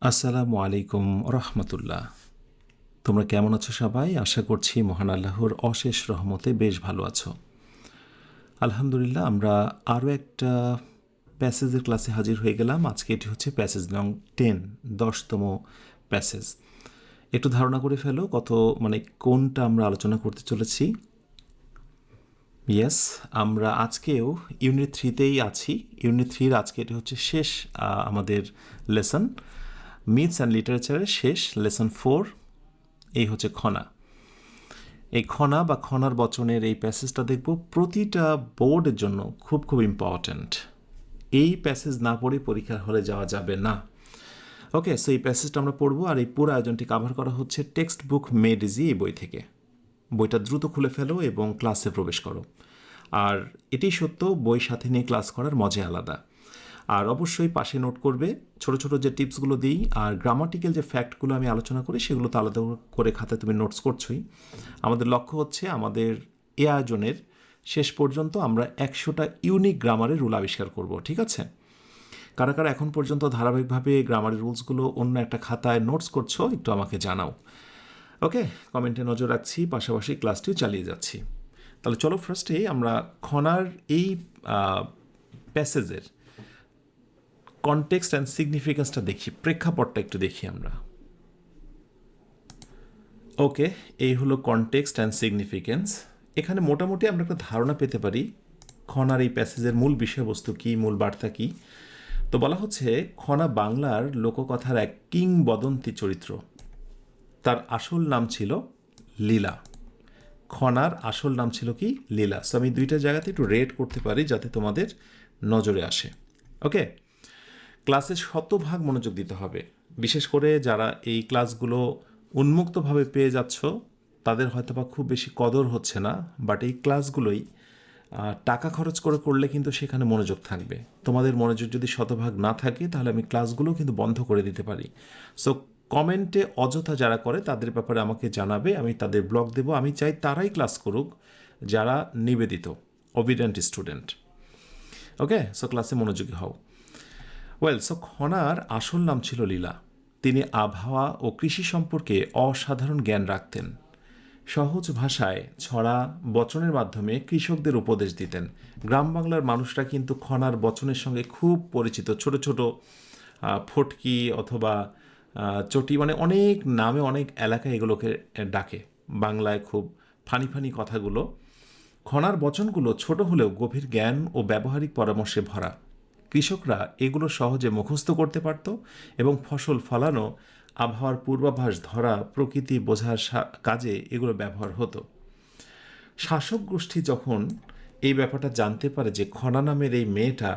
আসসালামু আলাইকুম রহমতুল্লাহ। তোমরা কেমন আছো সবাই? আশা করছি মহান আল্লাহর অশেষ রহমতে বেশ ভালো আছো। আলহামদুলিল্লাহ, আমরা আরও একটা প্যাসেজের ক্লাসে হাজির হয়ে গেলাম। আজকে এটি হচ্ছে প্যাসেজ নং 10, 10তম প্যাসেজ। একটু ধারণা করে ফেলো কোনটা আমরা আলোচনা করতে চলেছি। ইয়েস, আমরা আজকেও ইউনিট 3তেই আছি। ইউনিট 3-র আজকে এটি হচ্ছে শেষ আমাদের লেসন, মিথস অ্যান্ড লিটারেচারের শেষ লেসন 4। এই হচ্ছে খনা। এই খনা বা খনার বচনের এই প্যাসেজটা দেখব প্রতিটা বোর্ডের জন্য খুব খুব ইম্পর্ট্যান্ট। এই প্যাসেজ না পড়ে পরীক্ষার হলে যাওয়া যাবে না। ওকে, সো এই প্যাসেজটা আমরা পড়বো, আর এই পুরো আয়োজনটি কাভার করা হচ্ছে টেক্সট বুক মেড ইজি এই বই থেকে। বইটা দ্রুত খুলে ফেলো এবং ক্লাসে প্রবেশ করো। আর এটি সত্য, বই সাথে নিয়ে ক্লাস করার মজা আলাদা। আর অবশ্যই পাশে নোট করবে, ছোট ছোট যে টিপসগুলো দিই আর গ্রামাটিক্যাল যে ফ্যাক্টগুলো আমি আলোচনা করি সেগুলো তো আলাদা করে খাতায় তুমি নোটস করছোই। আমাদের লক্ষ্য হচ্ছে আমাদের এ আয়োজনের শেষ পর্যন্ত আমরা 100টা ইউনিক গ্রামারের রুল আবিষ্কার করব। ঠিক আছে? কারা কারা এখন পর্যন্ত ধারাবাহিকভাবে গ্রামারের রুলসগুলো অন্য একটা খাতায় নোটস করছো একটু আমাকে জানাও। ওকে, কমেন্টে নজর রাখছি, পাশাপাশি ক্লাসটিও চালিয়ে যাচ্ছি। তাহলে চলো ফার্স্টে আমরা খনার এই প্যাসেজের কনটেক্সট অ্যান্ড সিগনিফিকেন্সটা দেখি, প্রেক্ষাপটটা একটু দেখি আমরা। ওকে, এই হলো কনটেক্সট অ্যান্ড সিগনিফিকেন্স। এখানে মোটামুটি আমরা একটা ধারণা পেতে পারি খনার এই প্যাসেজের মূল বিষয়বস্তু কী, মূল বার্তা কী। তো বলা হচ্ছে খনা বাংলার লোককথার এক কিংবদন্তি চরিত্র। তার আসল নাম ছিল লীলা। খনার আসল নাম ছিল কি? লীলা। সো আমি দুইটা জায়গাতে একটু রেড করতে পারি যাতে তোমাদের নজরে আসে। ওকে, ক্লাসে শতভাগ মনোযোগ দিতে হবে। বিশেষ করে যারা এই ক্লাসগুলো উন্মুক্তভাবে পেয়ে যাচ্ছ তাদের হয়তোবা খুব বেশি কদর হচ্ছে না, বাট এই ক্লাসগুলোই টাকা খরচ করে করলে কিন্তু সেখানে মনোযোগ থাকবে। তোমাদের মনোযোগ যদি শতভাগ না থাকে তাহলে আমি ক্লাসগুলো কিন্তু বন্ধ করে দিতে পারি। সো কমেন্টে অযথা যারা করে তাদের ব্যাপারে আমাকে জানাবে, আমি তাদের ব্লক দেব। আমি চাই তারাই ক্লাস করুক যারা নিবেদিত, অবিডেন্ট স্টুডেন্ট। ওকে, সো ক্লাসে মনোযোগী হও। সো খনার আসল নাম ছিল লীলা। তিনি আবহাওয়া ও কৃষি সম্পর্কে অসাধারণ জ্ঞান রাখতেন। সহজ ভাষায় ছড়া বচনের মাধ্যমে কৃষকদের উপদেশ দিতেন। গ্রাম বাংলার মানুষরা কিন্তু খনার বচনের সঙ্গে খুব পরিচিত। ছোট ছোট ফটকি অথবা চটি, অনেক নামে অনেক এলাকায় এগুলোকে ডাকে। বাংলায় খুব ফানি ফানি কথাগুলো। খনার বচনগুলো ছোট হলেও গভীর জ্ঞান ও ব্যবহারিক পরামর্শে ভরা। কৃষকরা এগুলো সহজে মুখস্থ করতে পারত এবং ফসল ফলানো, আবহাওয়ার পূর্বাভাস ধরা, প্রকৃতি বোঝার কাজে এগুলো ব্যবহার হতো। শাসক গোষ্ঠী যখন এই ব্যাপারটা জানতে পারে যে খনা নামের এই মেয়েটা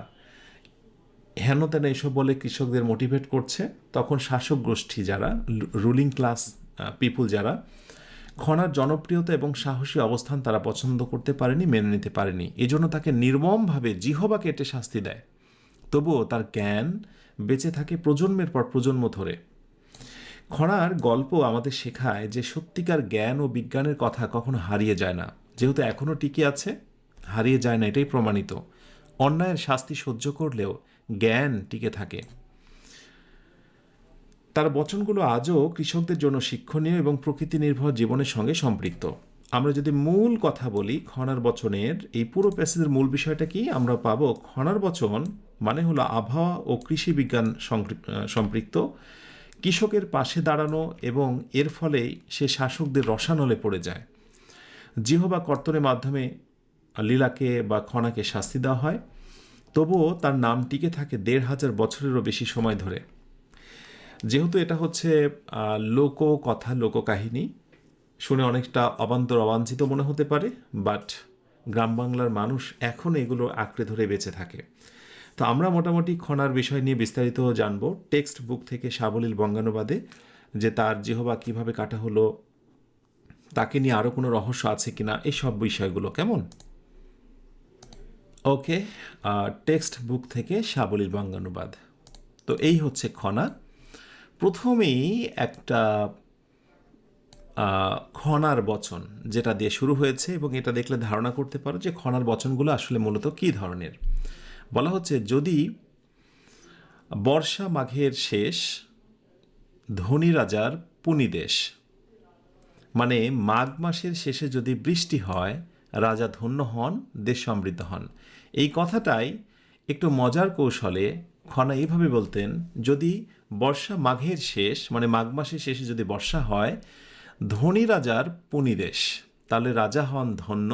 হেন তেন এসব বলে কৃষকদের মোটিভেট করছে, তখন শাসক গোষ্ঠী যারা রুলিং ক্লাস পিপুল যারা খনার জনপ্রিয়তা এবং সাহসী অবস্থান তারা পছন্দ করতে পারেনি, মেনে নিতে পারেনি। এজন্য তাকে নির্মমভাবে জিহবা কেটে শাস্তি দেয়। তবুও তার জ্ঞান বেঁচে থাকে প্রজন্মের পর প্রজন্ম ধরে। খনার গল্প আমাদের শেখায় যে সত্যিকার জ্ঞান ও বিজ্ঞানের কথা কখনো হারিয়ে যায় না। যেহেতু এখনও টিকে আছে, হারিয়ে যায় না, এটাই প্রমাণিত। অন্যায়ের শাস্তি সহ্য করলেও জ্ঞান টিকে থাকে। তার বচনগুলো আজও কৃষকদের জন্য শিক্ষণীয় এবং প্রকৃতি নির্ভর জীবনের সঙ্গে সম্পৃক্ত। আমরা যদি মূল কথা বলি খনার বচনের, এই পুরো প্যাসেজের মূল বিষয়টা কি আমরা পাবো? খনার বচন মানে হলো আবহাওয়া ও কৃষি বিজ্ঞান সম্পৃক্ত, কৃষকের পাশে দাঁড়ানো, এবং এর ফলে সে শাসকদের রসানলে পড়ে যায়। জিহবা কর্তনের মাধ্যমে লীলাকে বা খনাকে শাস্তি দেওয়া হয়, তবুও তার নাম টিকে থাকে ১৫০০ বছরেরও বেশি সময় ধরে। যেহেতু এটা হচ্ছে লোককথা, লোককাহিনী, শুনে অনেকটা অবান্তর অবাঞ্ছিত মনে হতে পারে, বাট গ্রাম বাংলার মানুষ এখন এগুলো আঁকড়ে ধরে বেঁচে থাকে। তো আমরা মোটামুটি খনার বিষয় নিয়ে বিস্তারিত জানবো টেক্সট বুক থেকে সাবলীল বঙ্গানুবাদে, যে তার জিহবা কিভাবে কাটা হলো, তাকে নিয়ে আরও কোনো রহস্য আছে কিনা, এই সব বিষয়গুলো। কেমন? ওকে, টেক্সট বুক থেকে সাবলীল বঙ্গানুবাদ। তো এই হচ্ছে খনা। প্রথমেই একটা খনার বচন যেটা দিয়ে শুরু হয়েছে, এবং এটা দেখলে ধারণা করতে পারো যে খনার বচনগুলো আসলে মূলত কী ধরনের। বলা হচ্ছে, যদি বর্ষা মাঘের শেষ ধনী রাজার পুনিদেশ, মানে মাঘ মাসের শেষে যদি বৃষ্টি হয় রাজা ধন্য হন, দেশ সমৃদ্ধ হন। এই কথাটাই একটু মজার কৌশলে খনা এইভাবে বলতেন, যদি বর্ষা মাঘের শেষ মানে মাঘ মাসের শেষে যদি বর্ষা হয় ধনী রাজার পুনিদেশ, তাহলে রাজা হন ধন্য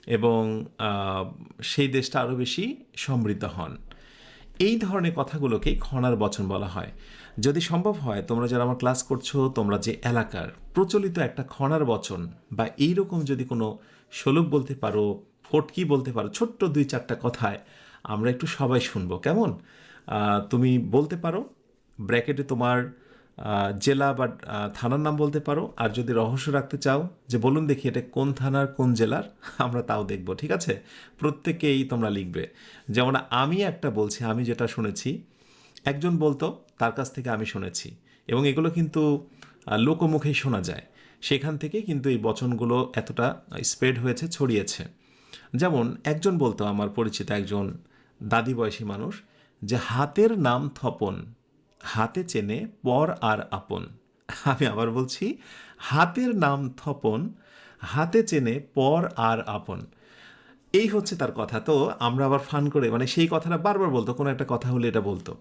এবং সেই দেশটা আরও বেশি সমৃদ্ধ হন। এই ধরনের কথাগুলোকেই খনার বচন বলা হয়। যদি সম্ভব হয় তোমরা যারা আমার ক্লাস করছো, তোমরা যে এলাকার প্রচলিত একটা খনার বচন বা এইরকম যদি কোনো শ্লোক বলতে পারো, ফটকি বলতে পারো, ছোট্ট 2-4টা কথায় আমরা একটু সবাই শুনবো, কেমন? তুমি বলতে পারো, ব্র্যাকেটে তোমার জেলা বা থানার নাম বলতে পারো, আর যদি রহস্য রাখতে চাও যে বলুন দেখি এটা কোন থানার কোন জেলার, আমরা তাও দেখব, ঠিক আছে? প্রত্যেকেই তোমরা লিখবে। যেমন আমি একটা বলছি, আমি যেটা শুনেছি, একজন বলতো তার কাছ থেকে আমি শুনেছি, এবং এগুলো কিন্তু লোকমুখেই শোনা যায়, সেখান থেকে কিন্তু এই বচনগুলো এতটা স্প্রেড হয়েছে, ছড়িয়েছে। যেমন একজন বলতো, আমার পরিচিত একজন দাদি বয়সী মানুষ, যে হাতের নাম থপন, হাতে চেনে পর আর আপন। আমি আবার বলছি, হাতের নাম থপন, হাতে চেনে পর আর আপন। এই হচ্ছে তার কথা। তো আমরা আবার ফান করে, মানে সেই কথাটা বারবার বলতো, কোনো একটা কথা হলে এটা বলতো,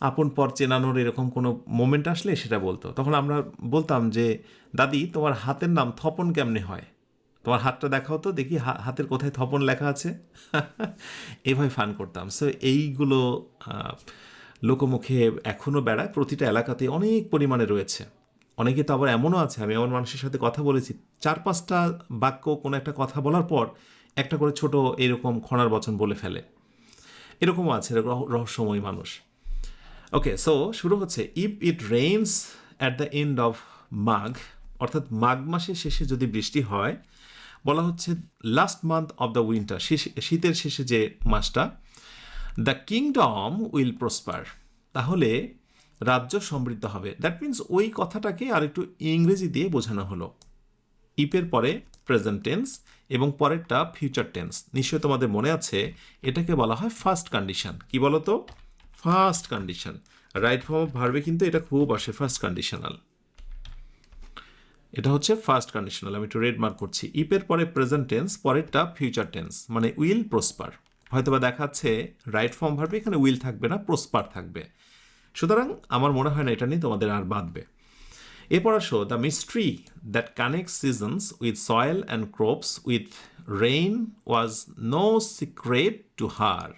আপন পর চেনানোর এরকম কোনো মোমেন্ট আসলে সেটা বলতো। তখন আমরা বলতাম যে দাদি তোমার হাতের নাম থপন কেমনে হয়, তোমার হাতটা দেখাও তো দেখি, হাতের কোথায় থপন লেখা আছে। এইভাবে ফান করতাম। সো এইগুলো লোকমুখে এখনও বেড়ায়, প্রতিটা এলাকাতে অনেক পরিমাণে রয়েছে। অনেকে তো আবার এমনও আছে, আমি এমন মানুষের সাথে কথা বলেছি, 4-5টা বাক্য কোনো একটা কথা বলার পর একটা করে ছোট এরকম খনার বচন বলে ফেলে, এরকমও আছে রহস্যময় মানুষ। ওকে, সো শুরু হচ্ছে, if it rains at the end of মাঘ, অর্থাৎ মাঘ মাসের শেষে যদি বৃষ্টি হয়, বলা হচ্ছে last month of the winter, শীতের শেষে যে মাসটা, দ্য কিংডম উইল প্রসপার, তাহলে রাজ্য সমৃদ্ধ হবে। দ্যাট মিন্স ওই কথাটাকে আর একটু ইংরেজি দিয়ে বোঝানো হলো। ইপের পরে প্রেজেন্ট টেন্স এবং পরেরটা ফিউচার টেন্স। নিশ্চয়ই তোমাদের মনে আছে, এটাকে বলা হয় ফার্স্ট কন্ডিশন। কি বলো তো? First condition. Right form of ভার্বে কিন্তু এটা খুব আসে ফার্স্ট কন্ডিশনাল, এটা হচ্ছে ফার্স্ট কন্ডিশনাল। আমি একটু রেড মার্ক করছি। ইপের পরে প্রেজেন্ট টেন্স, পরেরটা ফিউচার টেন্স, মানে উইল প্রসপার। হয়তোবা দেখাচ্ছে রাইট ফর্ম ভার্বে এখানে উইল থাকবে না, প্রসপার থাকবে। সুতরাং আমার মনে হয় না এটা নিয়ে তোমাদের আর বাঁধবে। এরপর আসো, the mystery that connect seasons with soil and crops with rain was no secret to her,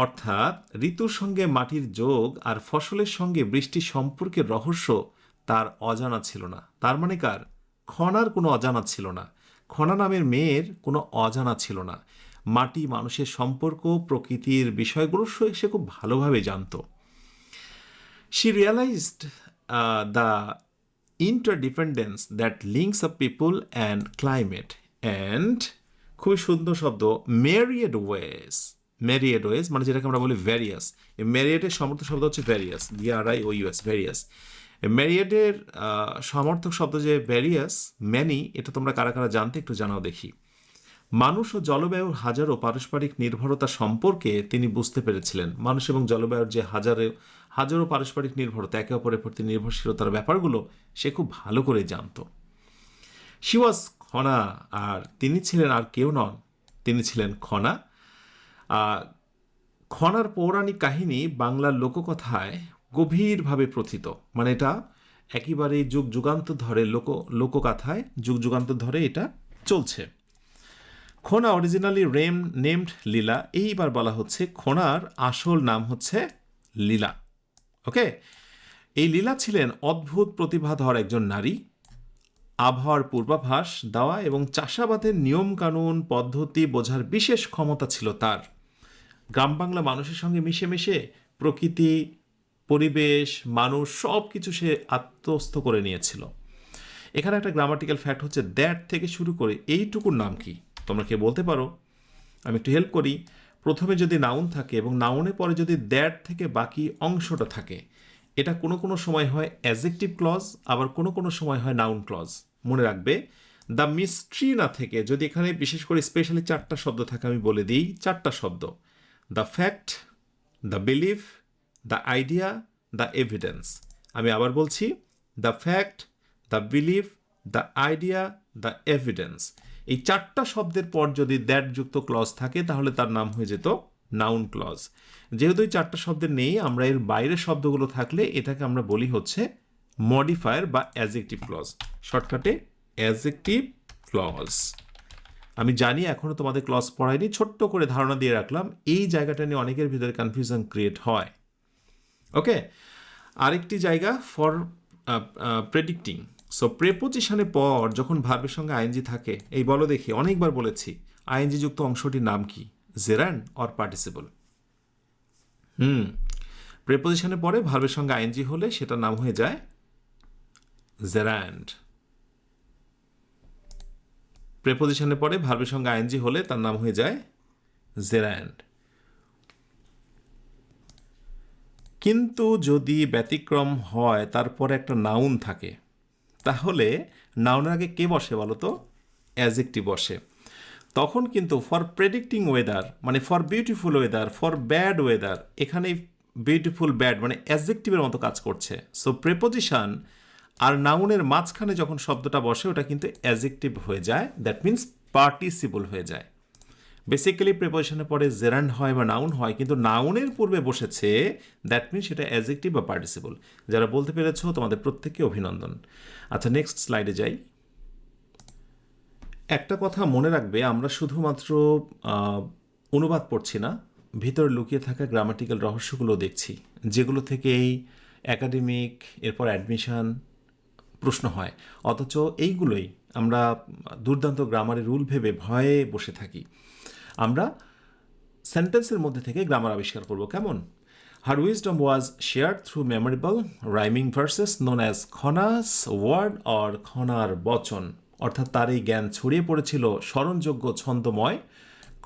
অর্থাৎ ঋতুর সঙ্গে মাটির যোগ আর ফসলের সঙ্গে বৃষ্টির সম্পর্কের রহস্য তার অজানা ছিল না। তার মানে কার? খনার কোনো অজানা ছিল না, খনা নামের মেয়ের কোনো অজানা ছিল না। মাটি মানুষের সম্পর্ক, প্রকৃতির বিষয়গুলো সে খুব ভালোভাবে জানত। She realized the interdependence that links up people and climate, and খুবই সুন্দর শব্দ, myriad ways, myriad ways মানে যেটাকে আমরা বলি ভ্যারিয়াস। এই ম্যারিয়েডের সমর্থক শব্দ হচ্ছে ভ্যারিয়াস, VRIOUS, ভ্যারিয়াস। ম্যারিয়েডের সমর্থক শব্দ যে ভ্যারিয়াস, ম্যানি, এটা তোমরা কারা কারা জানতে একটু জানাও দেখি। মানুষ ও জলবায়ুর হাজারো পারস্পরিক নির্ভরতা সম্পর্কে তিনি বুঝতে পেরেছিলেন। মানুষ এবং জলবায়ুর যে হাজারো পারস্পরিক নির্ভরতা, একে অপরের প্রতি নির্ভরশীলতার ব্যাপারগুলো সে খুব ভালো করে জানত। শি ওয়াজ খনা, আর তিনি ছিলেন আর কেউ নন, তিনি ছিলেন খনা। খনার পৌরাণিক কাহিনী বাংলার লোককথায় গভীরভাবে প্রথিত, মানে এটা একেবারে যুগ যুগান্তর ধরে লোককাথায় যুগ যুগান্তর ধরে এটা চলছে। খোনা অরিজিনালি নেমড লীলা, এইবার বলা হচ্ছে খোনার আসল নাম হচ্ছে লীলা। ওকে, এই লীলা ছিলেন অদ্ভুত প্রতিভাধর একজন নারী। আবহাওয়ার পূর্বাভাস দেওয়া এবং চাষাবাদের নিয়মকানুন পদ্ধতি বোঝার বিশেষ ক্ষমতা ছিল তার। গ্রাম বাংলা মানুষের সঙ্গে মিশে মিশে প্রকৃতি, পরিবেশ, মানুষ সব কিছু সে আত্মস্থ করে নিয়েছিল। এখানে একটা গ্রামাটিক্যাল ফ্যাক্ট হচ্ছে, দ্যাট থেকে শুরু করে এইটুকুর নাম কি তোমরা কে বলতে পারো? আমি একটু হেল্প করি। প্রথমে যদি নাউন থাকে এবং নাউনের পরে যদি দ্যাট থেকে বাকি অংশটা থাকে, এটা কোনো কোনো সময় হয় অ্যাডজেক্টিভ ক্লজ, আবার কোনো কোনো সময় হয় নাউন ক্লজ। মনে রাখবে, দ্য মিস্ট্রি না থেকে যদি এখানে বিশেষ করে স্পেশালি 4টা শব্দ থাকে, আমি বলে দিই 4টা শব্দ: the fact, the belief, the idea, the evidence. আমি আবার বলছি, the fact, the believe, the idea, the evidence. এই 4টা শব্দের পর যদি দ্যাট যুক্ত ক্লজ থাকে তাহলে তার নাম হয়ে যেত নাউন ক্লজ। যেহেতু এই 4টা শব্দের নেই, আমরা এর বাইরের শব্দগুলো থাকলে এটাকে আমরা বলি হচ্ছে মডিফায়ার বা অ্যাজেক্টিভ ক্লজ, শর্টকাটে অ্যাজেক্টিভ ক্লজ। আমি জানি এখনও তোমাদের ক্লজ পড়াইনি, ছোট্ট করে ধারণা দিয়ে রাখলাম, এই জায়গাটা নিয়ে অনেকের ভিতরে কনফিউশন ক্রিয়েট হয়। ওকে, আরেকটি জায়গা ফর প্রেডিক্টিং। সো প্রেপোজিশনের পর যখন ভার্বের সঙ্গে আইএনজি থাকে, এই বলো দেখি, অনেকবার বলেছি আইএনজি যুক্ত অংশটির নাম কি, জেরান্ড অর পার্টিসিপল? প্রেপোজিশনের পরে ভার্বের সঙ্গে আইএনজি হলে সেটার নাম হয়ে যায় জেরান্ড। প্রেপোজিশনের পরে ভার্বের সঙ্গে আইএনজি হলে তার নাম হয়ে যায় জেরান্ড। কিন্তু যদি ব্যতিক্রম হয়, তারপরে একটা নাউন থাকে, তাহলে নাউনের আগে কে বসে বলো তো? অ্যাজেক্টিভ বসে। তখন কিন্তু ফর প্রেডিক্টিং ওয়েদার মানে for beautiful weather, for bad weather, এখানে বিউটিফুল ব্যাড মানে অ্যাজেক্টিভের মতো কাজ করছে। সো প্রেপোজিশন আর নাউনের মাঝখানে যখন শব্দটা বসে ওটা কিন্তু অ্যাজেক্টিভ হয়ে যায়, দ্যাট মিনস পার্টিসিপল হয়ে যায়। বেসিক্যালি প্রেপোজিশনের পরে জেরান্ড হয় বা নাউন হয়, কিন্তু নাউনের পূর্বে বসেছে, দ্যাট মিনস সেটা অ্যাজেক্টিভ বা পার্টিসিপল। যারা বলতে পেরেছো তোমাদের প্রত্যেককে অভিনন্দন। আচ্ছা, নেক্সট স্লাইডে যাই। একটা কথা মনে রাখবে, আমরা শুধুমাত্র অনুবাদ পড়ছি না, ভিতরে লুকিয়ে থাকা গ্রামাটিক্যাল রহস্যগুলো দেখছি, যেগুলো থেকেই একাডেমিক, এরপর অ্যাডমিশন প্রশ্ন হয়। অথচ এইগুলোই আমরা দুর্দান্ত গ্রামারের রুল ভেবে ভয়ে বসে থাকি। আমরা সেন্টেন্সের মধ্যে থেকে গ্রামার আবিষ্কার করব। কেমন? Her wisdom was shared through memorable rhyming verses known as Khana's word or খনার বচন। অর্থাৎ তার এই জ্ঞান ছড়িয়ে পড়েছিল স্মরণযোগ্য ছন্দময়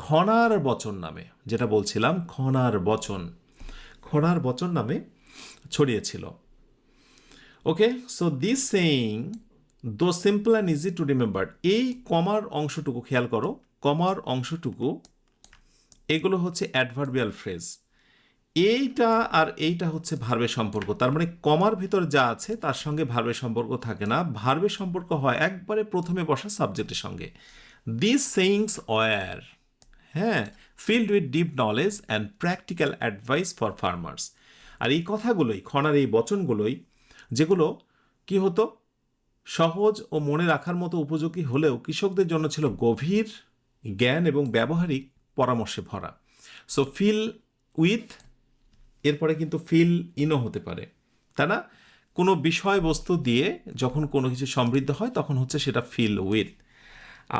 খনার বচন নামে, যেটা বলছিলাম খনার বচন, খনার বচন নামে ছড়িয়েছিল। ওকে, সো দিস সেইং দো simple and easy to remember. এই কমার অংশটুকু খেয়াল করো, কমার অংশটুকু, এগুলো হচ্ছে অ্যাডভার্বিয়াল ফ্রেজ। এইটা আর এইটা হচ্ছে ভার্বের সম্পর্ক। তার মানে কমার ভিতর যা আছে তার সঙ্গে ভার্বের সম্পর্ক থাকে না, ভার্বের সম্পর্ক হয় একবারে প্রথমে বসা সাবজেক্টের সঙ্গে। দিস সেইংস ওয়ার, হ্যাঁ, filled with deep knowledge and practical advice for farmers. আর এই কথাগুলোই, খনার এই বচনগুলোই, যেগুলো কি হতো, সহজ ও মনে রাখার মতো উপযোগী হলেও কৃষকদের জন্য ছিল গভীর জ্ঞান এবং ব্যবহারিক পরামর্শে ভরা। সো ফিল উইথ, এরপরে কিন্তু ফিল ইনও হতে পারে, তাই না? কোনো বিষয়বস্তু দিয়ে যখন কোনো কিছু সমৃদ্ধ হয় তখন হচ্ছে সেটা ফিল উইথ।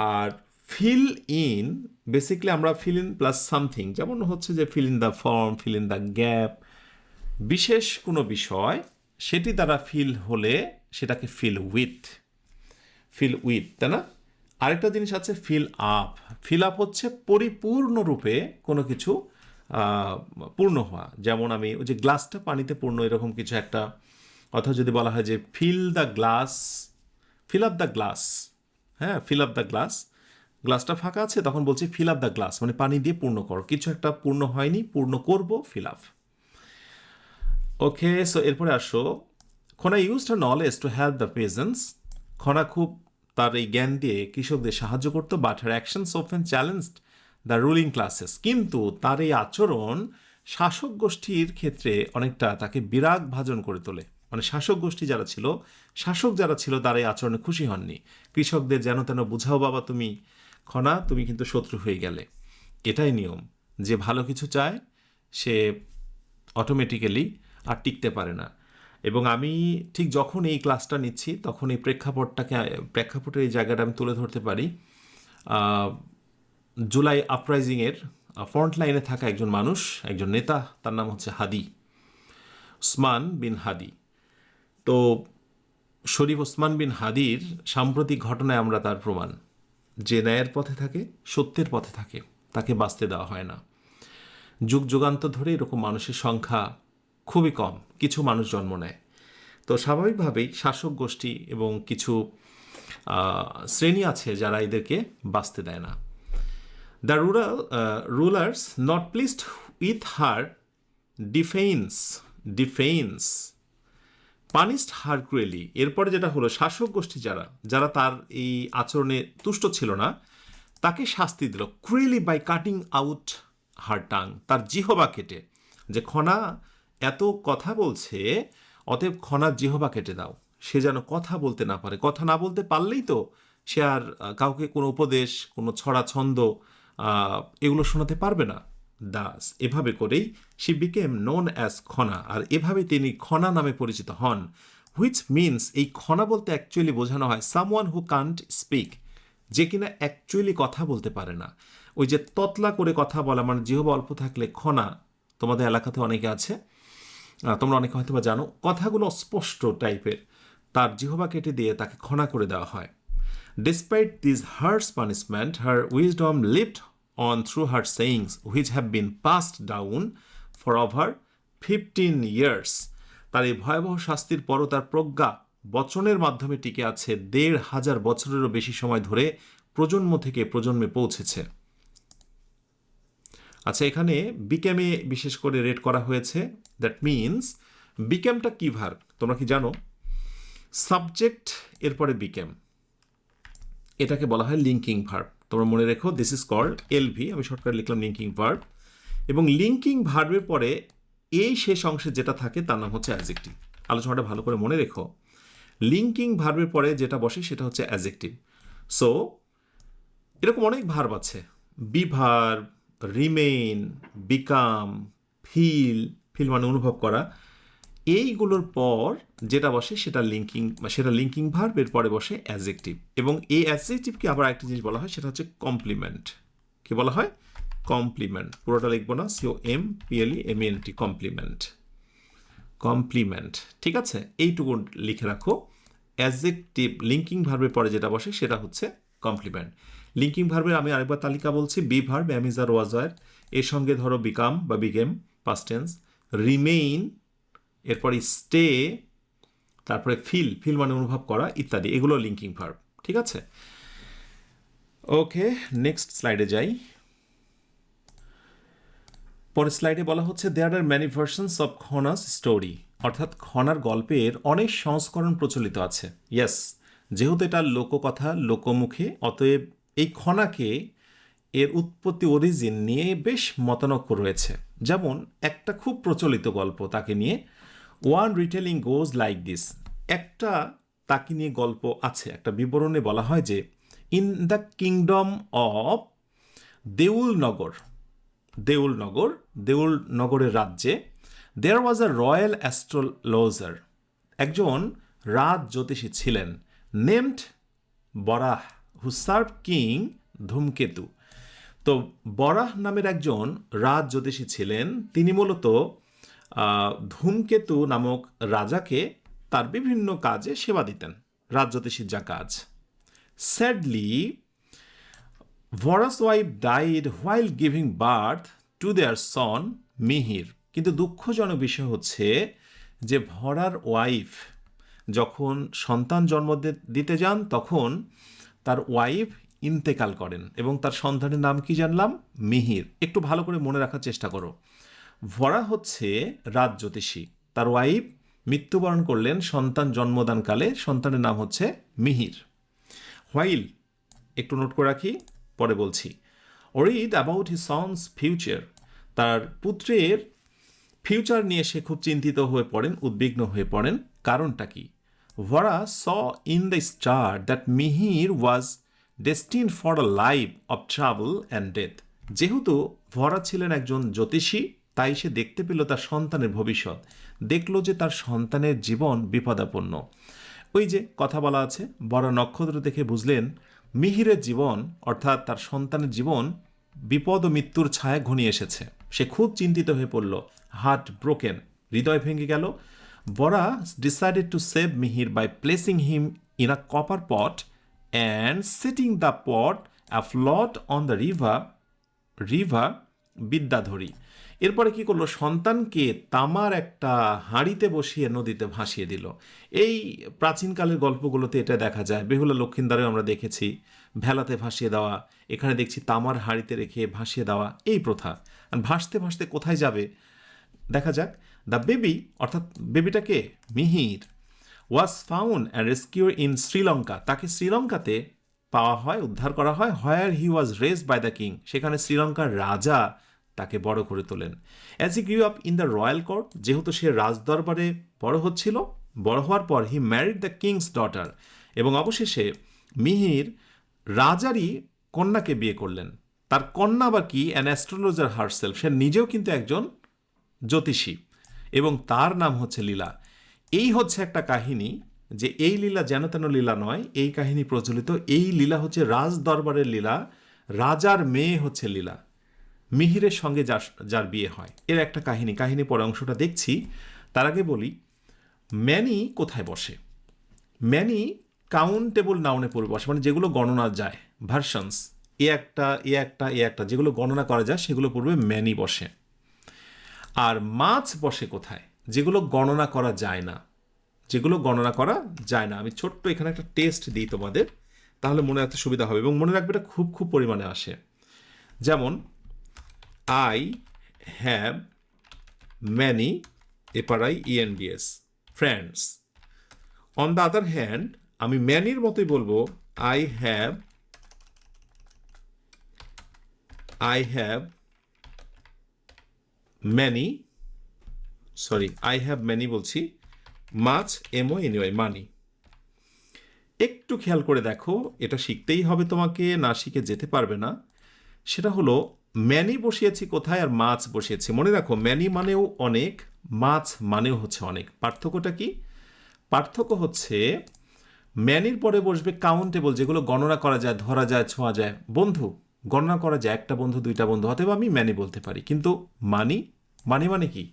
আর ফিল ইন, বেসিক্যালি আমরা ফিল ইন প্লাস সামথিং, যেমন হচ্ছে যে fill in the form, fill in the gap, বিশেষ কোনো বিষয় সেটি দ্বারা ফিল হলে সেটাকে ফিল উইথ, ফিল উইথ, তাই না? আরেকটা জিনিস আছে ফিল আপ। ফিল আপ হচ্ছে পরিপূর্ণরূপে কোনো কিছু পূর্ণ হওয়া। যেমন আমি ওই যে গ্লাসটা পানিতে পূর্ণ, এরকম কিছু একটা। অথবা যদি বলা হয় যে fill the glass, fill up the glass, হ্যাঁ, ফিল আপ দ্য গ্লাস, গ্লাসটা ফাঁকা আছে, তখন বলছি ফিল আপ দ্য গ্লাস, মানে পানি দিয়ে পূর্ণ করো, কিছু একটা পূর্ণ হয়নি, পূর্ণ করব, ফিল আপ। ওকে, সো এরপরে আসো, Khana used her knowledge to help the peasants. Khana খুব তার এই জ্ঞান দিয়ে কৃষকদের সাহায্য করতো, but her actions often challenged the ruling classes. কিন্তু তার এই আচরণ শাসক গোষ্ঠীর ক্ষেত্রে অনেকটা তাকে বিরাগ ভাজন করে তোলে। মানে শাসক গোষ্ঠী যারা ছিল, শাসক যারা ছিল, তার এই আচরণে খুশি হননি। কৃষকদের যেন তেন বুঝাও বাবা তুমি, খনা তুমি কিন্তু শত্রু হয়ে গেলে। এটাই নিয়ম, যে ভালো কিছু চায় সে অটোমেটিক্যালি আর টিকতে পারে না। এবং আমি ঠিক যখন এই ক্লাসটা নিচ্ছি তখন এই প্রেক্ষাপটের এই জায়গাটা আমি তুলে ধরতে পারি। জুলাই আপরাইজিংয়ের ফ্রন্ট লাইনে থাকা একজন মানুষ, একজন নেতা, তার নাম হচ্ছে হাদি, ওসমান বিন হাদি। তো শরীফ ওসমান বিন হাদির সাম্প্রতিক ঘটনায় আমরা তার প্রমাণ, যে ন্যায়ের পথে থাকে, সত্যের পথে থাকে, তাকে বাঁচতে দেওয়া হয় না। যুগ যুগান্তর ধরে এরকম মানুষের সংখ্যা খুবই কম, কিছু মানুষ জন্ম নেয়। তো স্বাভাবিকভাবেই শাসক গোষ্ঠী এবং কিছু শ্রেণী আছে যারা এদেরকে বাঁচতে দেয় না। The rulers not pleased with her defence punished her cruelly, এরপরে যেটা হলো শাসক গোষ্ঠী যারা যারা তার এই আচরণে তুষ্ট ছিল না তাকে শাস্তি দিল cruelly by cutting out her tongue, তার জিহবা কেটে। যে খনা এত কথা বলছে, অতএব খনার জিহবা কেটে দাও, সে যেন কথা বলতে না পারে। কথা না বলতে পারলেই তো সে আর কাউকে কোনো উপদেশ, কোনো ছড়া ছন্দ এগুলো শোনাতে পারবে না। দাস, এভাবে করেই she became known as Khana, আর এভাবে তিনি খনা নামে পরিচিত হন। হুইচ মিনস, এই খনা বলতে অ্যাকচুয়ালি বোঝানো হয় সামওয়ান হু কান্ট স্পিক, যে কিনা অ্যাকচুয়ালি কথা বলতে পারে না। ওই যে ততলা করে কথা বলা, মানে জিহবা অল্প থাকলে খনা, তোমাদের এলাকাতে অনেকে আছে, তোমরা অনেকে হয়তো বা জানো, কথাগুলো অস্পষ্ট টাইপের, তার জিহবা কেটে দিয়ে তাকে খনা করে দেওয়া হয়। Despite this harsh punishment, her wisdom lived on through her sayings, which have been passed down for over 15 years. তার এই ভয়াবহ শাস্তির পরও তার প্রজ্ঞা বচনের মাধ্যমে টিকে আছে ১,৫০০ বছরেরও বেশি সময় ধরে, প্রজন্ম থেকে প্রজন্মে পৌঁছেছে। আচ্ছা, এখানে বিকেমে বিশেষ করে রেট করা হয়েছে। দ্যাট মিনস বিকেমটা কি ভার্ব তোমরা কি জানো? সাবজেক্ট এরপরে বিকেম, এটাকে বলা হয় লিঙ্কিং ভার্ব। তোমরা মনে রেখো, দিস ইজ কল্ড এলভি, আমি শর্টকাট লিখলাম লিঙ্কিং ভার্ব। এবং লিঙ্কিং ভার্বের পরে এই শেষ অংশে যেটা থাকে তার নাম হচ্ছে অ্যাডজেক্টিভ। আলোচনাটা ভালো করে মনে রেখো, লিঙ্কিং ভার্বের পরে যেটা বসে সেটা হচ্ছে অ্যাডজেক্টিভ। সো এরকম অনেক ভার্ব আছে, be verb, remain, become, fill, fill মানে অনুভব করা, এইগুলোর পর যেটা বসে সেটা লিঙ্কিং ভার্ব, এর পরে বসে অ্যাডজেক্টিভ। এবং এই অ্যাডজেক্টিভকে আবার একটা জিনিস বলা হয়, সেটা হচ্ছে কমপ্লিমেন্ট। কি বলা হয়? কমপ্লিমেন্ট। পুরোটা লিখবো না, COMPLEMENT, কমপ্লিমেন্ট। কমপ্লিমেন্ট, ঠিক আছে? এইটুকু লিখে রাখো। অ্যাডজেক্টিভ লিঙ্কিং ভার্বের পরে যেটা বসে সেটা হচ্ছে কমপ্লিমেন্ট। লিঙ্কিং ভার্বের আমি আরেকবার তালিকা বলছি, বি ভার্ব, অ্যাম, ইজ, আর, ওয়াজ, আর, এর সঙ্গে ধরো বিকাম বা বিগেম পাস্ট টেন্স, রিমেইন, এরপরে স্টে, তারপরে ফিল, ফিল মানে অনুভব করা ইত্যাদি, এগুলো লিঙ্কিং ভার্ব। ঠিক আছে? ওকে, নেক্সট স্লাইডে যাই। পরের স্লাইডে বলা হচ্ছে there are many versions of Khana's story, অর্থাৎ খনার গল্পের অনেক সংস্করণ প্রচলিত আছে। ইয়েস, যেহেতু এটা লোককথা, লোকমুখে, অতএব এই খনাকে এর উৎপত্তি অরিজিন নিয়ে বেশ মতানৈক্য রয়েছে। যেমন একটা খুব প্রচলিত গল্প তাকে নিয়ে, one retailing goes like this, একটা তাকে নিয়ে গল্প আছে, একটা বিবরণে বলা হয় যে ইন দ্য কিংডম অফ দেউলনগর, দেউলনগরের রাজ্যে, দেয়ার ওয়াজ আ রয়্যাল অ্যাস্ট্রোলজার, একজন রাজ জ্যোতিষী ছিলেন, নেমড বরাহ, হু সার্ভ কিং ধূমকেতু। তো বরাহ নামের একজন রাজ জ্যোতিষী ছিলেন, তিনি মূলত ধূমকেতু নামক রাজাকে তার বিভিন্ন কাজে সেবা দিতেন, রাজ জ্যোতিষীর যা কাজ। Sadly Varaha's wife died while giving birth to their son Mihir, কিন্তু দুঃখজনক বিষয় হচ্ছে যে ভরার ওয়াইফ যখন সন্তান জন্ম দিতে যান তখন তার ওয়াইফ ইন্তেকাল করেন, এবং তার সন্তানের নাম কি জানলাম? মিহির। একটু ভালো করে মনে রাখার চেষ্টা করো, ভরা হচ্ছে রাজ জ্যোতিষী, তার ওয়াইফ মৃত্যুবরণ করলেন সন্তান জন্মদানকালে, সন্তানের নাম হচ্ছে মিহির। হোয়াইল একটু নোট করে রাখি, পরে বলছি। Worried about his sons future, তার পুত্রের ফিউচার নিয়ে সে খুব চিন্তিত হয়ে পড়েন, উদ্বিগ্ন হয়ে পড়েন। কারণটা কি? ভরা স in the star that Mihir was ডেস্টিন for a life of travel and death, যেহেতু ভরা ছিলেন একজন জ্যোতিষী, তাই সে দেখতে পেল তার সন্তানের ভবিষ্যৎ, দেখলো যে তার সন্তানের জীবন বিপদাপন্ন। ওই যে কথা বলা আছে, বড় নক্ষত্র দেখে বুঝলেন মিহিরের জীবন, অর্থাৎ তার সন্তানের জীবন বিপদ ও মৃত্যুর ছায়া ঘনিয়ে এসেছে। সে খুব চিন্তিত হয়ে পড়ল, হার্ট ব্রোকেন, হৃদয় ভেঙে গেল। Varaha decided to save Mihir by placing him in a copper pot and setting the pot afloat on the river Bidyadhari. এরপরে কি করলো? সন্তানকে তামার একটা হাঁড়িতে বসিয়ে নদীতে ভাসিয়ে দিল। এই প্রাচীনকালের গল্পগুলোতে এটা দেখা যায়, বেহুলা লক্ষিন্দারেও আমরা দেখেছি ভেলাতে ভাসিয়ে দেওয়া, এখানে দেখছি তামার হাঁড়িতে রেখে ভাসিয়ে দেওয়া, এই প্রথা। আর ভাসতে ভাসতে কোথায় যাবে দেখা যাক। দ্য বেবি, অর্থাৎ বেবিটাকে Mihir, was found and rescue in Sri Lanka, তাকে শ্রীলঙ্কাতে পাওয়া হয়, উদ্ধার করা হয়। Where he was raised by the king, সেখানে শ্রীলঙ্কার রাজা তাকে বড় করে তোলেন। As he grew up in the royal court, যেহেতু সে রাজদরবারে বড় হচ্ছিল, বড় হওয়ার পর he married the king's daughter, এবং অবশেষে মিহির রাজারই কন্যাকে বিয়ে করলেন। তার কন্যা বা কি, অ্যান অ্যাস্ট্রোলজার হারসেলফ, সে নিজেও কিন্তু একজন জ্যোতিষী, এবং তার নাম হচ্ছে লীলা। এই হচ্ছে একটা কাহিনী, যে এই লীলা যেন তেন লীলা নয়, এই কাহিনী প্রচলিত। এই লীলা হচ্ছে রাজ দরবারের লীলা, রাজার মেয়ে হচ্ছে লীলা, মিহিরের সঙ্গে যার বিয়ে হয়, এর একটা কাহিনী পরে অংশটা দেখছি। তার আগে বলি, ম্যানি কোথায় বসে? ম্যানি কাউন্টেবল নাউনে পড়ে বসে, মানে যেগুলো গণনা যায়, ভার্সনস, এ একটা যেগুলো গণনা করা যায় সেগুলো পূর্বে ম্যানি বসে। আর মাছ বসে কোথায়? যেগুলো গণনা করা যায় না, যেগুলো গণনা করা যায় না। আমি ছোট্ট এখানে একটা টেস্ট দিই তোমাদের, তাহলে মনে রাখতে সুবিধা হবে, এবং মনে রাখবে এটা খুব খুব পরিমাণে আসে। যেমন I have many, F R I E N D S, friends. On the other hand, আমি ম্যানির মতোই বলবো I have many, I have many বলছি, মাছ এমও এনিওয়ে মানি। একটু খেয়াল করে দেখো, এটা শিখতেই হবে তোমাকে, না শিখে যেতে পারবে না। সেটা হলো ম্যানি বসিয়েছি কোথায় আর মাছ বসিয়েছি। মনে রাখো, ম্যানি মানেও অনেক, মাছ মানেও হচ্ছে অনেক। পার্থক্যটা কি? পার্থক্য হচ্ছে ম্যানির পরে বসবে কাউন্টেবল, যেগুলো গণনা করা যায়, ধরা যায়, ছোঁয়া যায়। বন্ধু গণনা করা যায়, একটা বন্ধু, দুইটা বন্ধু, অতএব আমি ম্যানি বলতে পারি। কিন্তু মানি, মানি মানে কি?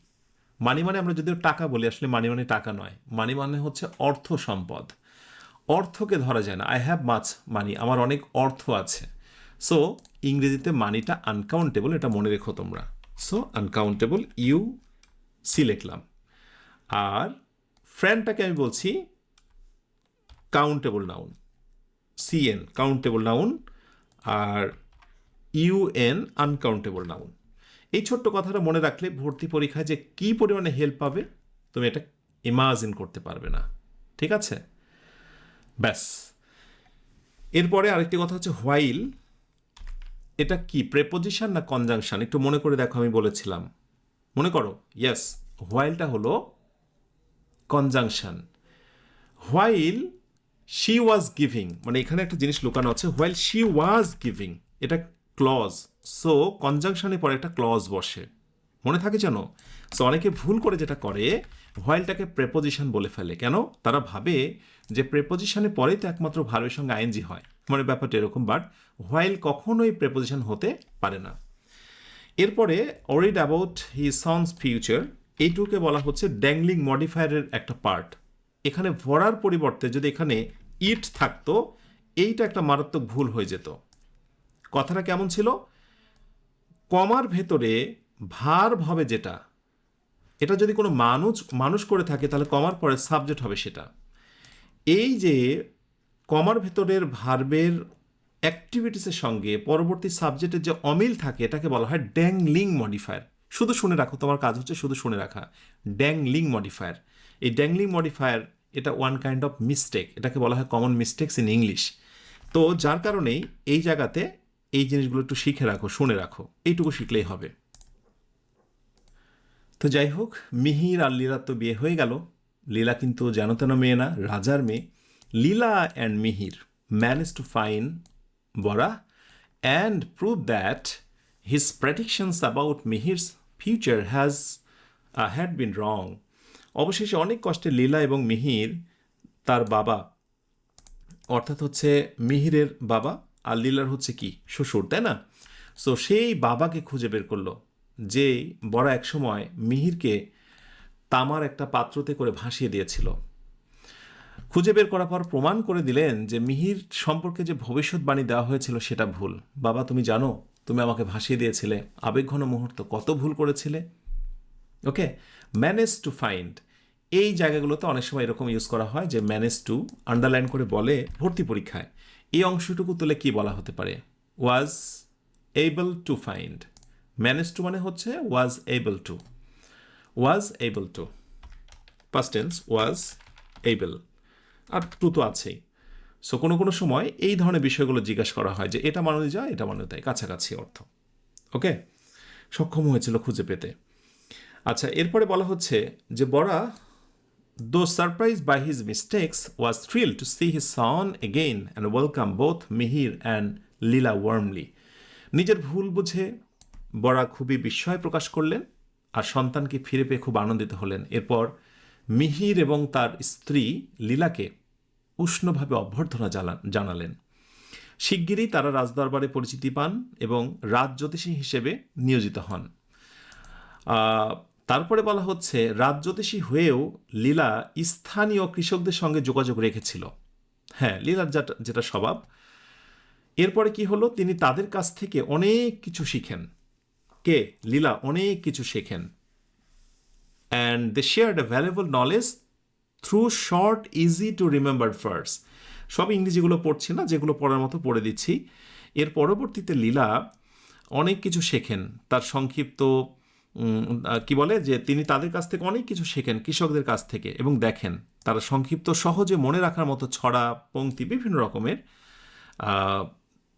মানি মানে আমরা যদিও টাকা বলি, আসলে মানি মানে টাকা নয়। মানি মানে হচ্ছে অর্থ সম্পদ, অর্থকে ধরা যায় না। আই হ্যাভ মাছ মানি, আমার অনেক অর্থ আছে। সো ইংরেজিতে মানিটা আনকাউন্টেবল, এটা মনে রেখো তোমরা। সো আনকাউন্টেবল, ইউ সি লিখলাম। আর ফ্রেন্ডটাকে আমি বলছি countable noun, C N countable noun, আর ইউএন আনকাউন্টেবল নাউন। এই ছোট্ট কথাটা মনে রাখলে ভর্তি পরীক্ষায় যে কী পরিমাণে হেল্প পাবে তুমি এটা ইমাজিন করতে পারবে না। ঠিক আছে, ব্যাস। এরপরে আরেকটি কথা হচ্ছে হোয়াইল। এটা কি প্রেপোজিশন না কনজাংশন? একটু মনে করে দেখো, আমি বলেছিলাম, মনে করো। ইয়েস, হোয়াইলটা হলো conjunction. While she was giving, মানে এখানে একটা জিনিস লুকানো আছে, হোয়াইল শি ওয়াজ গিভিং, এটা ক্লজ। সো কনজাংশনের পরে একটা ক্লজ বসে, মনে থাকে যেন। সো অনেকে ভুল করে যেটা করে, হোয়াইলটাকে প্রেপোজিশন বলে ফেলে। কেন? তারা ভাবে যে প্রেপোজিশনের পরেই তো একমাত্র ভার্বের সঙ্গে আইএনজি হয়, মানে ব্যাপারটা এরকম। বাট হোয়াইল কখনোই প্রেপোজিশন হতে পারে না। এরপরে worried about he son's future, এইটুকে বলা হচ্ছে ড্যাংলিং মডিফায়ারের একটা পার্ট। এখানে ভরার পরিবর্তে যদি এখানে ইট থাকতো, এইটা একটা মারাত্মক ভুল হয়ে যেত। কথাটা কেমন ছিল? কমার ভেতরে ভার হবে যেটা, এটা যদি কোনো মানুষ করে থাকে, তাহলে কমার পরে সাবজেক্ট হবে সেটা। এই যে কমার ভেতরের ভার্বের অ্যাক্টিভিটিসের সঙ্গে পরবর্তী সাবজেক্টের যে অমিল থাকে, এটাকে বলা হয় ড্যাংলিং মডিফায়ার। শুধু শুনে রাখো, তোমার কাজ হচ্ছে শুধু শুনে রাখা, ড্যাংলিং মডিফায়ার। এই ড্যাংলিং মডিফায়ার এটা ওয়ান কাইন্ড অফ মিস্টেক, এটাকে বলা হয় কমন মিস্টেকস ইন ইংলিশ। তো যার কারণেই এই জায়গাতে এই জিনিসগুলো একটু শিখে রাখো, শুনে রাখো, এইটুকু শিখলেই হবে। তো যাই হোক, মিহির আর লীলার তো বিয়ে হয়ে গেল। লীলা কিন্তু যেন তেন মেয়ে না, রাজার মেয়ে। Leela and Mihir manage to find Varaha and prove that his predictions about Mihir's future had been wrong. অবশেষে অনেক কষ্টে লীলা এবং মিহির তার বাবা, অর্থাৎ হচ্ছে মিহিরের বাবা, আর লীলার হচ্ছে কি শ্বশুর, তাই না? সো সেই বাবাকে খুঁজে বের করলো, যে বড় এক সময় মিহিরকে তামার একটা পাত্রতে করে ভাসিয়ে দিয়েছিল। খুঁজে বের করার পর প্রমাণ করে দিলেন যে মিহির সম্পর্কে যে ভবিষ্যৎবাণী দেওয়া হয়েছিল সেটা ভুল। বাবা, তুমি জানো তুমি আমাকে ভাসিয়ে দিয়েছিলে, আবেগঘন মুহূর্ত, কত ভুল করেছিলে। ওকে, ম্যানেজ টু ফাইন্ড, এই জায়গাগুলোতে অনেক সময় এরকম ইউজ করা হয় যে ম্যানেজ টু আন্ডারলাইন করে বলে ভর্তি পরীক্ষায়। এই অংশটুকু তুলে কি বলা হতে পারে? Was able to find. Manage to মানে হচ্ছে was able to, past tense was able, আর ট্রু তো আছেই। সো কোনো কোনো সময় এই ধরনের বিষয়গুলো জিজ্ঞাসা করা হয় যে এটা মানো যায়, এটা মানো তাই, কাছাকাছি অর্থ। ওকে, সক্ষম হয়েছিল খুঁজে পেতে। আচ্ছা, এরপরে বলা হচ্ছে যে Bora, though surprised by his mistakes, was thrilled to see his son again and welcome both Mihir and Leela warmly. নিজের ভুল বুঝে বরা খুবই বিস্ময় প্রকাশ করলেন আর সন্তানকে ফিরে পেয়ে খুব আনন্দিত হলেন। এরপর মিহির এবং তার স্ত্রী লীলাকে উষ্ণভাবে অভ্যর্থনা জানালেন। শিগগিরই তারা রাজদরবারে পরিচিতি পান এবং রাজজ্যোতিষী হিসেবে নিয়োজিত হন। তারপরে বলা হচ্ছে রাজজ্যোতিষী হয়েও লীলা স্থানীয় কৃষকদের সঙ্গে যোগাযোগ রেখেছিল। হ্যাঁ, লীলার যেটা স্বভাব। এরপরে কি হলো, তিনি তাদের কাছ থেকে অনেক কিছু শিখেন। কে? লীলা অনেক কিছু শেখেন। And they shared a valuable knowledge through short easy to remember verse. সব ইংরেজিগুলো পড়ছি না, যেগুলো পড়ার মতো পড়ে দিচ্ছি। এর পরবর্তীতে লীলা অনেক কিছু শেখেন, তার সংক্ষিপ্ত কি বলে যে তিনি তাদের কাছ থেকে অনেক কিছু শেখেন, কৃষকদের কাছ থেকে, এবং দেখেন তারা সংক্ষিপ্ত সহজে মনে রাখার মতো ছড়া, পংক্তি, বিভিন্ন রকমের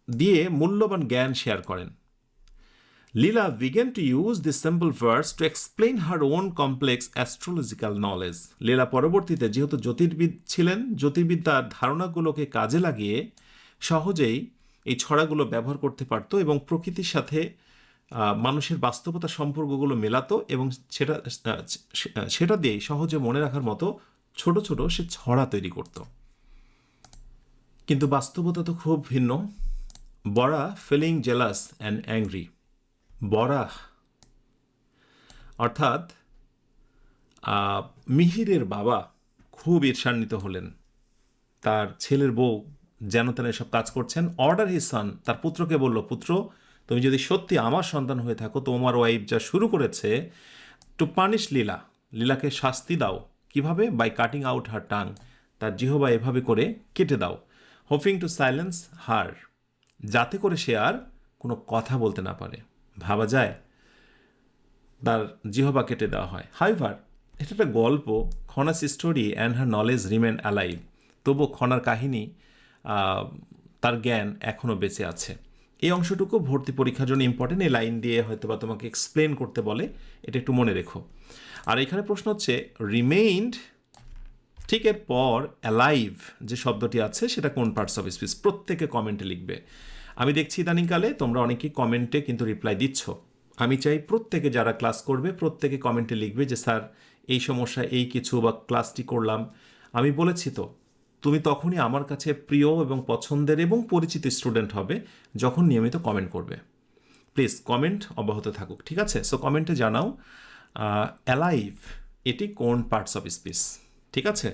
দিয়ে মূল্যবান জ্ঞান শেয়ার করেন। Leela began to use this simple verse to explain her own complex astrological knowledge. লীলা পরবর্তীতে যেহেতু জ্যোতির্বিদ ছিলেন, জ্যোতির্বিদ্যার ধারণাগুলোকে কাজে লাগিয়ে সহজেই এই ছড়াগুলো ব্যবহার করতে পারত এবং প্রকৃতির সাথে মানুষের বাস্তবতা সম্পর্কগুলো মেলাতো এবং সেটা দিয়েই সহজে মনে রাখার মতো ছোট ছোট সে ছড়া তৈরি করত। কিন্তু বাস্তবতা তো খুব ভিন্ন। Bora feeling jealous and angry, Bora অর্থাৎ মিহিরের বাবা খুব ঈর্ষান্বিত হলেন। তার ছেলের বউ যেন তেন সব কাজ করছেন। অর্ডার হিজ সন, তার পুত্রকে বলল, পুত্র তুমি যদি সত্যি আমার সন্তান হয়ে থাকো, তোমার ওয়াইফ যা শুরু করেছে, টু পানিশ লীলা, লীলাকে শাস্তি দাও। কিভাবে? By cutting out her tongue, তার জিহবা এভাবে করে কেটে দাও। হোপিং টু সাইলেন্স হার, যাতে করে সে আর কোনো কথা বলতে না পারে। ভাবা যায়, তার জিহবা কেটে দেওয়া হয়। হাইভার, এটা একটা গল্প, Khana's story and her knowledge remain alive. তবু খনার কাহিনী, তার জ্ঞান এখনও বেঁচে আছে। এই অংশটুকু ভর্তি পরীক্ষার জন্য ইম্পর্টেন্ট। এই লাইন দিয়ে হয়তো বা তোমাকে এক্সপ্লেন করতে বলে, এটা একটু মনে রেখো। আর এখানে প্রশ্ন হচ্ছে রিমেইন্ড, ঠিক এর পর অ্যালাইভ যে শব্দটি আছে সেটা কোন পার্টস অফ স্পিচ? প্রত্যেকে কমেন্টে লিখবে। আমি দেখছি ইদানিংকালে তোমরা অনেকেই কমেন্টে কিন্তু রিপ্লাই দিচ্ছ। আমি চাই প্রত্যেকে যারা ক্লাস করবে প্রত্যেকে কমেন্টে লিখবে যে স্যার এই সমস্যা, এই কিছু, বা ক্লাসটি করলাম। আমি বলেছি তো, তুমি তখনই আমার কাছে প্রিয় এবং পছন্দের এবং পরিচিত স্টুডেন্ট হবে যখন নিয়মিত কমেন্ট করবে। প্লিজ কমেন্ট অব্যাহত থাকুক, ঠিক আছে? সো কমেন্টে জানাও অ্যালাইভ এটি কোন পার্টস অফ স্পিচ, ঠিক আছে?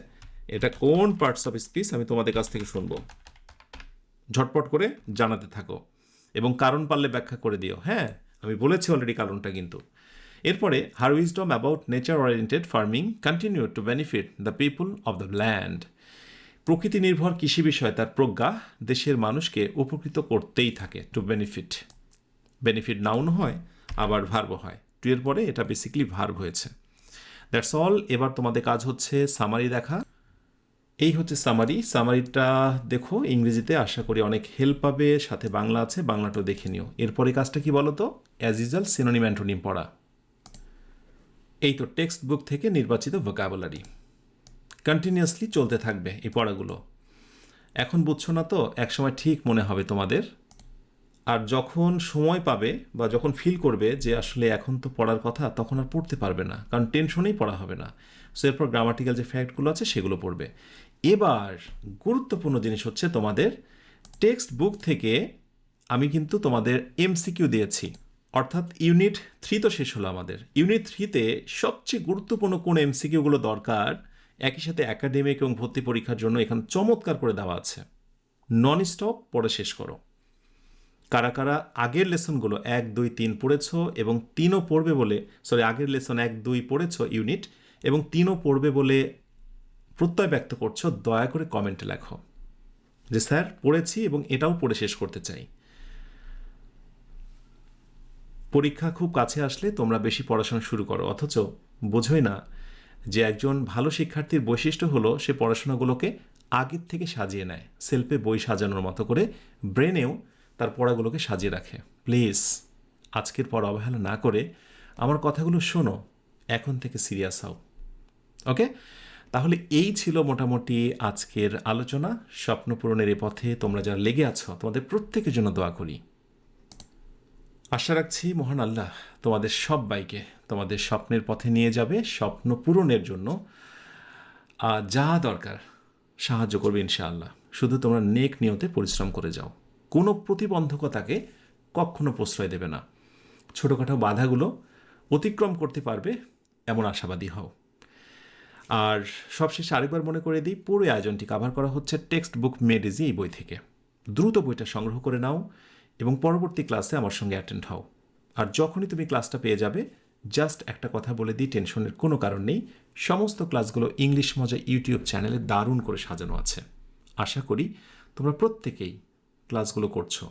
এটা কোন পার্টস অফ স্পিচ আমি তোমাদের কাছ থেকে শুনবো। ঝটপট করে জানাতে থাকো এবং কারণ পারলে ব্যাখ্যা করে দিও। হ্যাঁ, আমি বলেছি অলরেডি কারণটা কিন্তু। এরপরে her wisdom about nature oriented farming continue to benefit the people of the land. প্রকৃতি নির্ভর কৃষি বিষয়ে তার প্রজ্ঞা দেশের মানুষকে উপকৃত করতেই থাকে। টু বেনিফিট, বেনিফিট নাউন হয় আবার ভার্ব হয়। টু এর পরে এটা বেসিক্যালি ভার্ব হয়েছে। That's all. এবার তোমাদের কাজ হচ্ছে সামারি দেখা। এই হচ্ছে সামারি। সামারিটা দেখো ইংরেজিতে, আশা করি অনেক হেল্প পাবে। সাথে বাংলা আছে, বাংলাটাও দেখে নিও। এরপরে কাজটা কি বলো তো? অ্যাজ ইউজুয়াল সিনোনিম অ্যান্টোনিম পড়া। এই তো টেক্সট বুক থেকে নির্বাচিত ভোকাবুলারি কন্টিনিউয়াসলি চলতে থাকবে এই পড়াগুলো। এখন বুঝছো না তো, একসময় ঠিক মনে হবে তোমাদের। আর যখন সময় পাবে বা যখন ফিল করবে যে আসলে এখন তো পড়ার কথা, তখন আর পড়তে পারবে না, কারণ টেনশনেই পড়া হবে না। সো এরপর গ্রামাটিক্যাল যে ফ্যাক্টগুলো আছে সেগুলো পড়বে। এবার গুরুত্বপূর্ণ জিনিস হচ্ছে তোমাদের টেক্সট বুক থেকে আমি কিন্তু তোমাদের এমসিকিউ দিয়েছি, অর্থাৎ ইউনিট 3 তো শেষ হলো আমাদের। ইউনিট 3তে সবচেয়ে গুরুত্বপূর্ণ কোন এমসিকিউগুলো দরকার, একই সাথে একাডেমিক এবং ভর্তি পরীক্ষার জন্য এখানে চমৎকার করে দেওয়া আছে। নন স্টপ পড়ে শেষ করো। কারা কারা আগের লেসনগুলো 1, 2, 3 পড়েছো এবং 3ও পড়বে বলে, আগের লেসন 1, 2 পড়েছো ইউনিট, এবং 3ও পড়বে বলে প্রত্যয় ব্যক্ত করছো, দয়া করে কমেন্টে লেখো যে স্যার পড়েছি এবং এটাও পড়ে শেষ করতে চাই। পরীক্ষা খুব কাছে আসলে তোমরা বেশি পড়াশোনা শুরু করো, অথচ বোঝোই না যে একজন ভালো শিক্ষার্থীর বৈশিষ্ট্য হলো সে পড়াশোনাগুলোকে আগের থেকে সাজিয়ে নেয়, সেলফে বই সাজানোর মতো করে ব্রেনেও তার পড়াগুলোকে সাজিয়ে রাখে। প্লিজ আজকের পর অবহেলা না করে আমার কথাগুলো শোনো, এখন থেকে সিরিয়াস হও। ওকে, তাহলে এই ছিল মোটামুটি আজকের আলোচনা। স্বপ্ন পূরণের এ পথে তোমরা যারা লেগে আছো তোমাদের প্রত্যেকের জন্য দোয়া করি। আশা রাখছি মহান আল্লাহ তোমাদের সবাইকে তোমাদের স্বপ্নের পথে নিয়ে যাবে, স্বপ্ন পূরণের জন্য যা দরকার সাহায্য করবে ইনশাআল্লাহ। শুধু তোমরা নেক নিয়তে পরিশ্রম করে যাও, কোনো প্রতিবন্ধকতাকে কখনো প্রশ্রয় দেবে না। ছোটোখাটো বাধাগুলো অতিক্রম করতে পারবে এমন আশাবাদী হও। আর সবশেষে আরেকবার মনে করে দিই, পুরো আয়োজনটি কাভার করা হচ্ছে টেক্সট বুক মেড ইজি এই বই থেকে। দ্রুত বইটা সংগ্রহ করে নাও এবং পরবর্তী ক্লাসে আমার সঙ্গে অ্যাটেন্ড হও। আর যখনই তুমি ক্লাসটা পেয়ে যাবে, জাস্ট একটা কথা বলে দিই, টেনশনের কোনো কারণ নেই। সমস্ত ক্লাসগুলো ইংলিশ মজা ইউটিউব চ্যানেলে দারুণ করে সাজানো আছে। আশা করি তোমরা প্রত্যেকেই ক্লাসগুলো করছো।